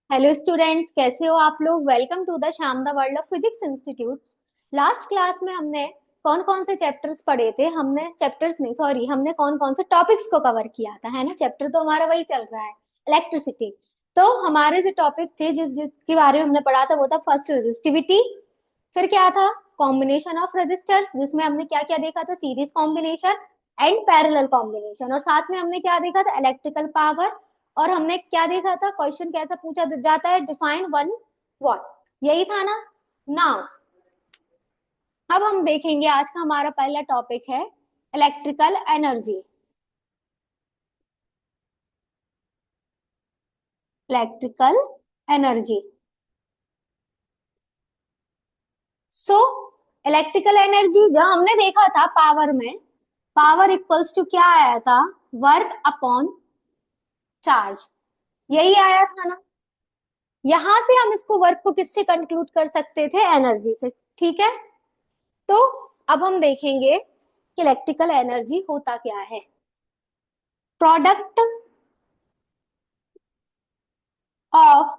Hello students, कैसे हो आप लोग। Welcome to the Shyam the world of physics institute. Last class में हमने कौन कौन से चैप्टर्स पढ़े थे। हमने चैप्टर्स नहीं, सॉरी, हमने कौन कौन से टॉपिक्स को कवर किया था, है ना। चैप्टर तो हमारा वही चल रहा है, इलेक्ट्रिसिटी। तो हमारे जो टॉपिक थे, जिसके बारे में हमने पढ़ा था, वो था फर्स्ट रेजिस्टिविटी। फिर क्या था, कॉम्बिनेशन ऑफ रेजिस्टर्स, जिसमें हमने क्या क्या देखा था, series combination and parallel combination. और साथ में हमने क्या देखा था, इलेक्ट्रिकल पावर। और हमने क्या देखा था, क्वेश्चन कैसा पूछा जाता है, डिफाइन वन वॉट। यही था ना। नाउ अब हम देखेंगे, आज का हमारा पहला टॉपिक है electrical energy. Electrical energy. So electrical energy जब हमने देखा था पावर में, पावर इक्वल्स टू क्या आया था, वर्क अपॉन चार्ज। यही आया था ना। यहां से हम इसको वर्क को किससे कंक्लूड कर सकते थे, एनर्जी से। ठीक है। तो अब हम देखेंगे कि इलेक्ट्रिकल एनर्जी होता क्या है। Product of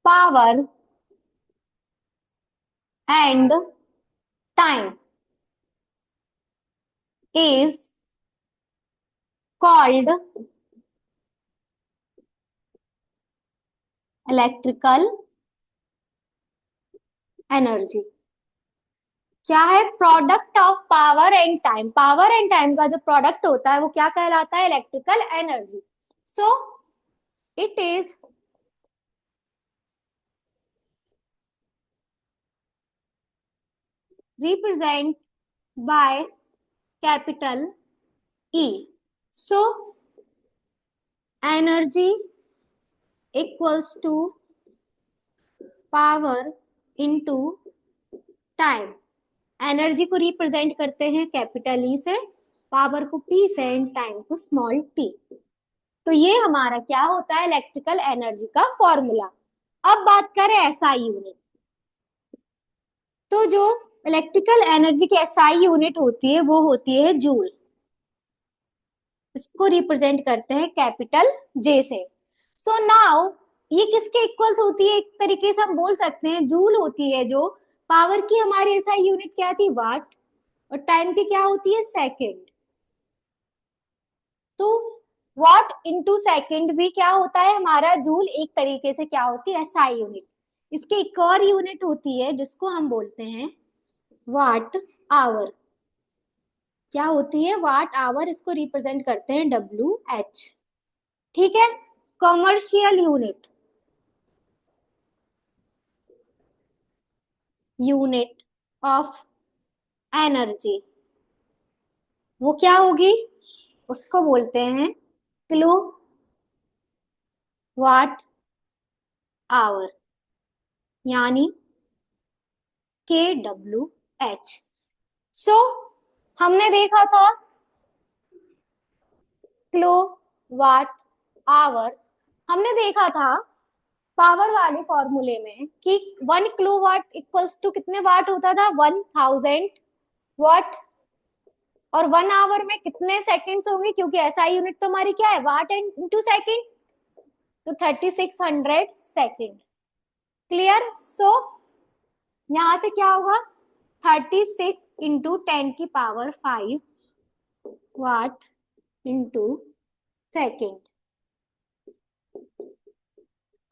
power and time is called electrical energy. क्या है, product of power and time. Power and time का जो प्रोडक्ट होता है वो क्या कहलाता है, electrical energy. So it is represent by capital E. So energy equals to power into time. Energy को रिप्रेजेंट करते हैं कैपिटल ई से, पावर को पी से, एंड टाइम को स्मॉल टी। तो ये हमारा क्या होता है, इलेक्ट्रिकल एनर्जी का फॉर्मूला। अब बात करें एसआई यूनिट। तो जो इलेक्ट्रिकल एनर्जी की एसआई यूनिट होती है वो होती है जूल। इसको रिप्रेजेंट करते हैं कैपिटल जे से। सो नाउ ये किसके इक्वल्स होती है, एक तरीके से हम बोल सकते हैं जूल होती है जो पावर की। हमारी एसआई यूनिट क्या थी, वाट। और टाइम की क्या होती है, सेकेंड। तो वॉट इनटू सेकंड भी क्या होता है हमारा, जूल। एक तरीके से क्या होती है, एसआई यूनिट। इसकी एक और यूनिट होती है जिसको हम बोलते हैं वाट आवर। क्या होती है, वाट आवर। इसको रिप्रेजेंट करते हैं डब्ल्यू एच। ठीक है। Commercial unit, unit of energy, वो क्या होगी, उसको बोलते हैं किलो वाट आवर, यानी के डब्ल्यू एच। सो हमने देखा था किलो वाट आवर। हमने देखा था पावर वाले फॉर्मूले में कि 1 किलोवाट इक्वल्स टू कितने वाट होता था, 1000 वाट। और 1 आवर में कितने सेकंड्स होंगे, क्योंकि एसआई यूनिट तो हमारी क्या है, वाट एंड इंटू सेकेंड। तो 3600 सेकेंड। क्लियर। सो यहां से क्या होगा, 36 × 10⁵ वाट इंटू सेकेंड।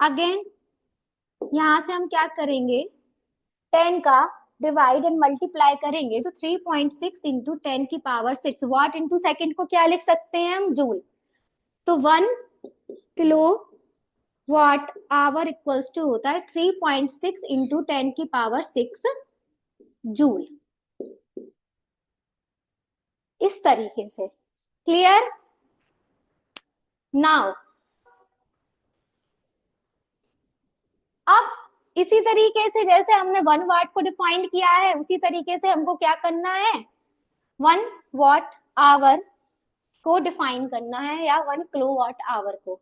अगेन यहां से हम क्या करेंगे, 10 का डिवाइड एंड मल्टीप्लाई करेंगे तो 3.6 × 10⁶ वाट इंटू सेकेंड को क्या लिख सकते हैं हम, जूल। तो 1 kilo watt hour equals to होता है 3.6 × 10⁶ जूल। इस तरीके से। क्लियर। नाउ अब इसी तरीके से जैसे हमने 1 वाट को डिफाइन किया है, उसी तरीके से हमको क्या करना है, 1 वाट आवर को डिफाइन करना है, या 1 किलोवाट आवर को।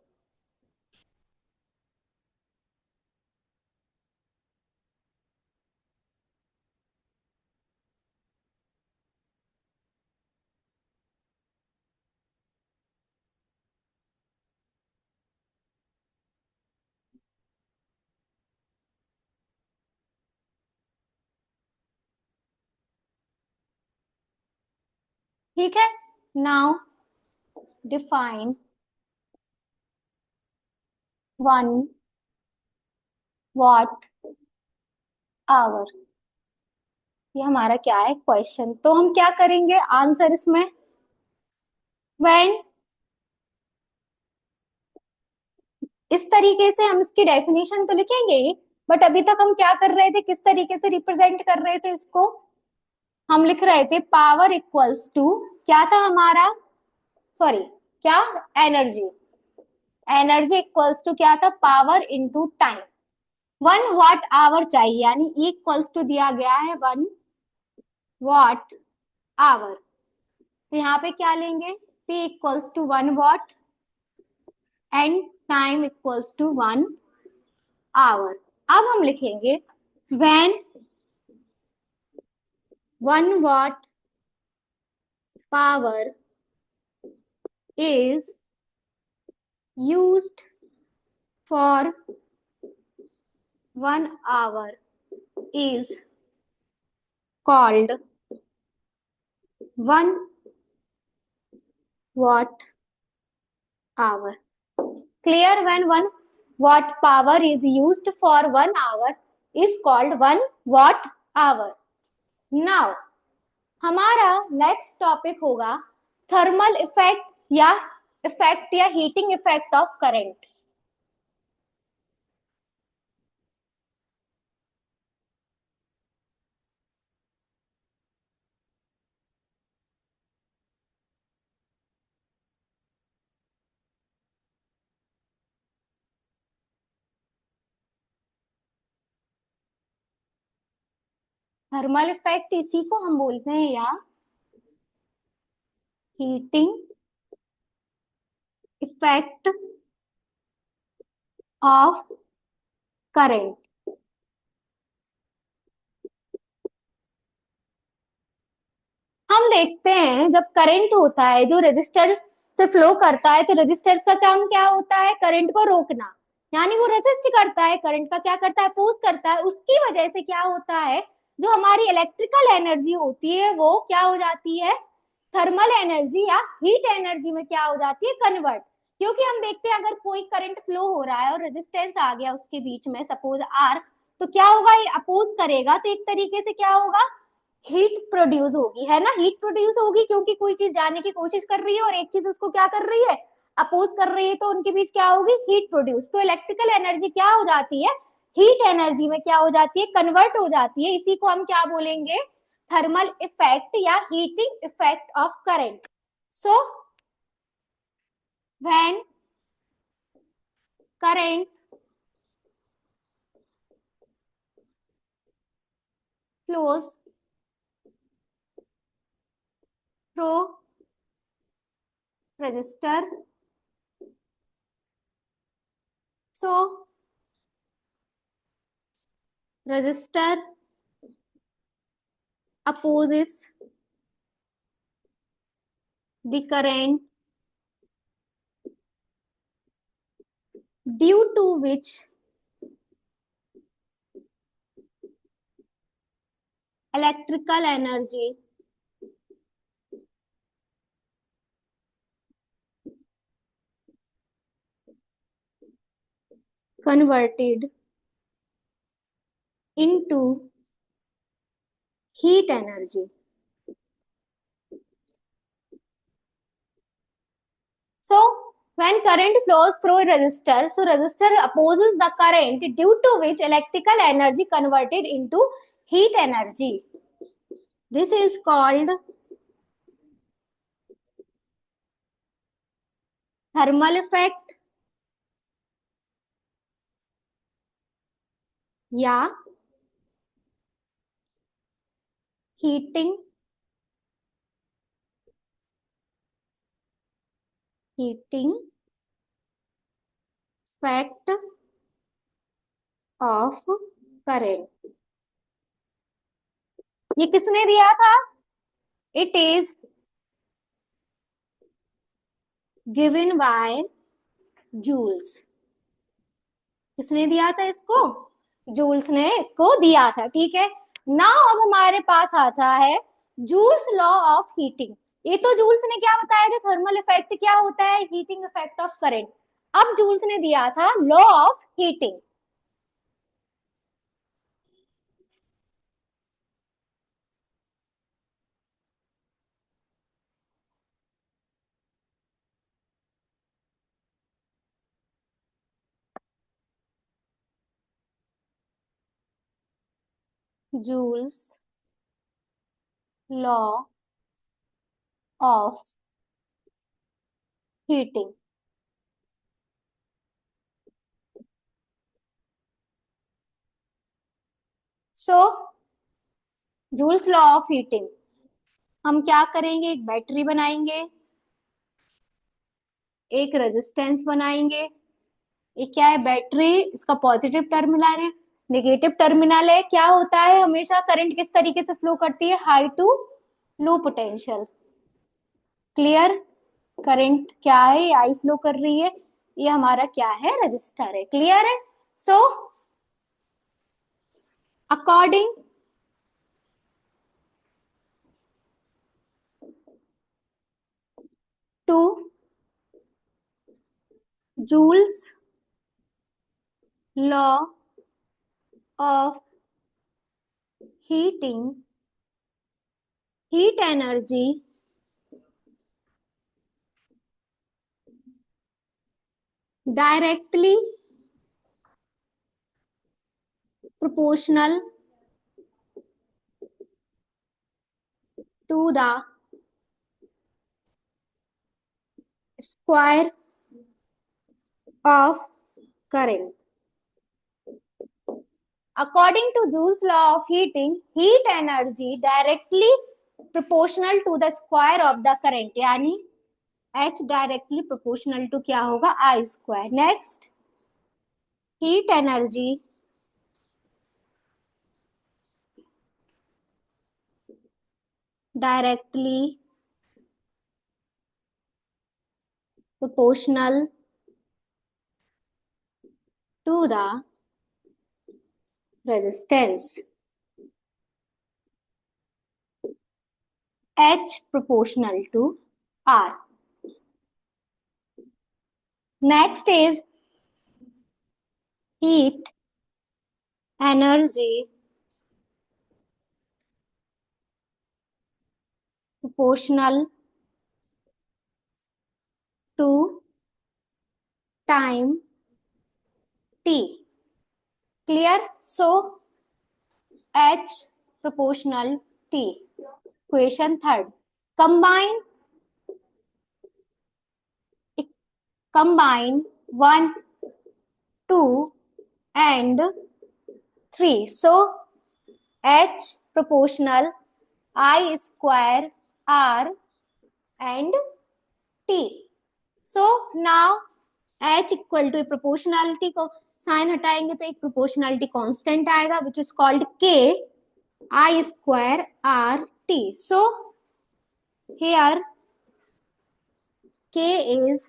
ठीक है, नाउ डिफाइन 1 watt आवर। ये हमारा क्या है, क्वेश्चन। तो हम क्या करेंगे आंसर इसमें, व्हेन, इस तरीके से हम इसकी डेफिनेशन तो लिखेंगे ही, बट अभी तक हम क्या कर रहे थे, किस तरीके से रिप्रेजेंट कर रहे थे इसको, हम लिख रहे थे पावर इक्वल्स टू, क्या था हमारा, सॉरी, क्या, एनर्जी, एनर्जी इक्वल्स टू क्या था, power into time. 1 watt hour चाहिए, यानी इक्वल्स टू दिया गया है 1 watt आवर। तो यहाँ पे क्या लेंगे, P equals to 1 watt and time equals to 1 hour। अब हम लिखेंगे when 1 watt power is used for 1 hour is called 1 watt hour। Clear? When 1 watt power is used for 1 hour is called 1 watt hour। Now हमारा next topic होगा thermal effect या heating effect of current. Thermal effect इसी को हम बोलते हैं या heating effect of current. हम देखते हैं जब करंट होता है जो रेजिस्टर से फ्लो करता है, तो रेजिस्टर्स का काम क्या होता है, करंट को रोकना, यानी वो रेजिस्ट करता है, करंट का क्या करता है, अपोज करता है। उसकी वजह से क्या होता है, जो हमारी इलेक्ट्रिकल एनर्जी होती है वो क्या हो जाती है, थर्मल एनर्जी या हीट एनर्जी में क्या हो जाती है, कन्वर्ट। क्योंकि हम देखते हैं अगर कोई करंट फ्लो हो रहा है और रेजिस्टेंस आ गया उसके बीच में, सपोज आर, तो क्या होगा, ये अपोज करेगा, तो एक तरीके से क्या होगा, हीट प्रोड्यूस होगी, है ना, हीट प्रोड्यूस होगी, क्योंकि कोई चीज जाने की कोशिश कर रही है और एक चीज उसको क्या कर रही है, अपोज कर रही है, तो उनके बीच क्या होगी, हीट प्रोड्यूस। तो इलेक्ट्रिकल एनर्जी क्या हो जाती है, हीट एनर्जी में क्या हो जाती है, कन्वर्ट हो जाती है। इसी को हम क्या बोलेंगे, थर्मल इफेक्ट या heating effect of current. So when current flows through resistor, so resistor opposes the current, due to which electrical energy converted into heat energy। So when current flows through a resistor, so resistor opposes the current, due to which electrical energy converted into heat energy. This is called thermal effect या heating effect of current। ये किसने दिया था, it is given by Joules. किसने दिया था इसको, joules ने इसको दिया था, ठीक है। नाउ अब हमारे पास आता है जूल्स लॉ ऑफ हीटिंग। ये तो जूल्स ने क्या बताया था, थर्मल इफेक्ट क्या होता है, हीटिंग इफेक्ट ऑफ करंट। अब जूल्स ने दिया था law of heating. Joules law of heating. So joules law of heating, हम क्या करेंगे, एक बैटरी बनाएंगे, एक रेजिस्टेंस बनाएंगे। ये क्या है, बैटरी, इसका पॉजिटिव टर्मिनल है, नेगेटिव टर्मिनल है। क्या होता है, हमेशा करंट किस तरीके से फ्लो करती है, high to low potential. Clear, current क्या है, आई फ्लो कर रही है, ये हमारा क्या है, रजिस्टर है। क्लियर है। So according to Joule's law of heating, heat energy directly proportional to the square of current. According to Joule's law of heating, heat energy directly proportional to the square of the current, यानी H directly proportional to क्या होगा, I square. Next, heat energy directly proportional to the resistance. H proportional to R. Next is heat energy proportional to time t. Clear? So H proportional t. Question third. Combine combine 1, 2 and 3. So H proportional I square R and T. So now H equal to proportionality को sign हटाएंगे तो एक proportionality constant आएगा which is called K I square R T. So here K is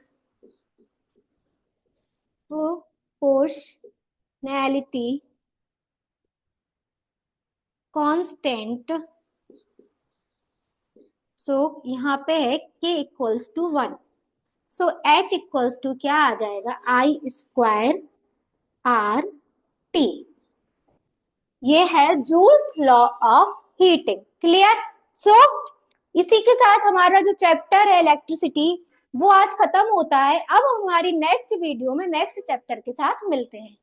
proportionality constant. So यहाँ पे है K equals to 1. So H equals to क्या आ जाएगा, I स्क्वायर R T. ये है Joule's law of heating. Clear. So इसी के साथ हमारा जो चैप्टर है इलेक्ट्रिसिटी वो आज खत्म होता है. अब हमारी नेक्स्ट वीडियो में नेक्स्ट चैप्टर के साथ मिलते हैं.